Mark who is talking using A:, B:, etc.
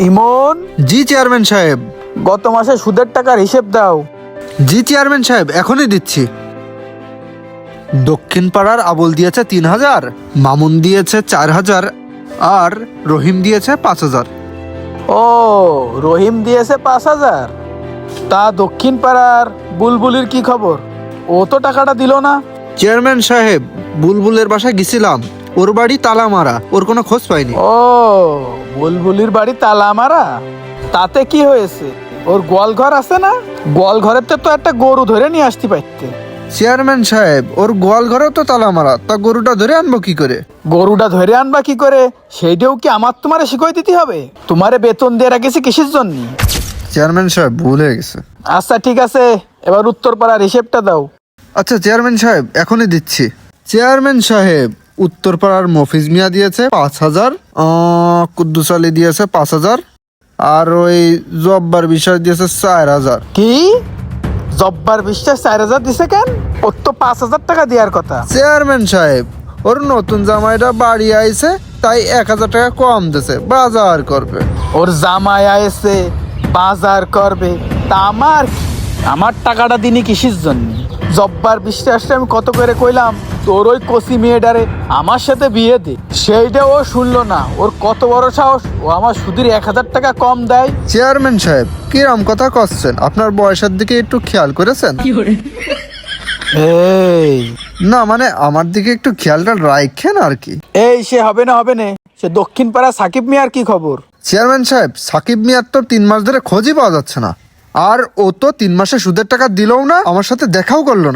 A: ইমন,
B: জি chairman সাহেব।
A: গত মাসে সুদের টাকার হিসেব দাও।
B: জি চেয়ারম্যান সাহেব, এখনই দিচ্ছি। দক্ষিণ পাড়ার আবুল দিয়েছে 3,000, মামুন দিয়েছে 4,000, আর রহিম দিয়েছে 5,000।
A: ও, রহিম দিয়েছে 5,000। তা দক্ষিণ পাড়ার বুলবুলির কি খবর? ও তো টাকাটা দিল না।
B: চেয়ারম্যান সাহেব, বুলবুলের বাসায় গেছিলাম, ওর বাড়ি তালা মারা, ওর কোনো খোঁজ পাইনি।
A: ও, বুলবুলির বাড়ি তালা মারা? তাতে কি হয়েছে? ওর গোয়াল ঘর আছে না? গোয়াল ঘরেতে তো একটা গরু ধরে নিয়ে আসতে পারতে।
B: চেয়ারম্যান সাহেব, ওর গোয়াল ঘরেও তো তালা মারা, তা গরুটা ধরে আনবো কি করে?
A: গরুটা ধরে আনবা কি করে সেইটাও কি আমার তোমারে শিখাই দিতে হবে? তোমারে বেতন দিয়ে রাখেছি কিসের জন্য?
B: চেয়ারম্যান সাহেব, ভুল হয়ে গেছে।
A: আচ্ছা ঠিক আছে, এবার উত্তরপাড়ার হিসেবটা দাও।
B: আচ্ছা চেয়ারম্যান সাহেব, এখনই দিচ্ছি। চেয়ারম্যান সাহেব, উত্তরপাড়ার মফিজ মিয়া দিয়েছে 5,000, কুদ্দুস আলী দিয়েছে 5,000, আর ওই জব্বার বিশ্বাস দিয়েছে 4,000।
A: কি? জব্বার বিশ্বাস 4,000 দিছে কেন? ওর তো 5,000 টাকা দেওয়ার কথা।
B: চেয়ারম্যান সাহেব, ওর নতুন জামাইটা বাড়ি আইছে, তাই 1,000 টাকা কম দিছে, বাজার করবে।
A: ওর জামাই আয়েছে, বাজার করবে, তা আমার কি? আমার টাকাটা দিনি কিসের জন্য? জব্বার বিশ্বাসটা আমি কত করে কইলাম তোর ওই কচি মেয়েটারে আমার সাথে বিয়ে দে, সেইটা ও শুনলো না। ওর কত বড় সাহস, ও আমার সুদের 1,000 টাকা কম দেয়।
B: চেয়ারম্যান সাহেব, কিরম কথা করছেন? আপনার বয়সের দিকে একটু খেয়াল করেছেন?
A: এই
B: না মানে আমার দিকে একটু খেয়ালটা রাখেন আর কি।
A: এই সে হবে না হবে না, সে দক্ষিণ পাড়া সাকিব মিয়ার কি খবর?
B: চেয়ারম্যান সাহেব, সাকিব মিয়ার তো 3 মাস ধরে খোঁজই পাওয়া যাচ্ছে না, আর ও তো 3 মাসে সুদের টাকা দিলও না, আমার সাথে দেখাও করলো না।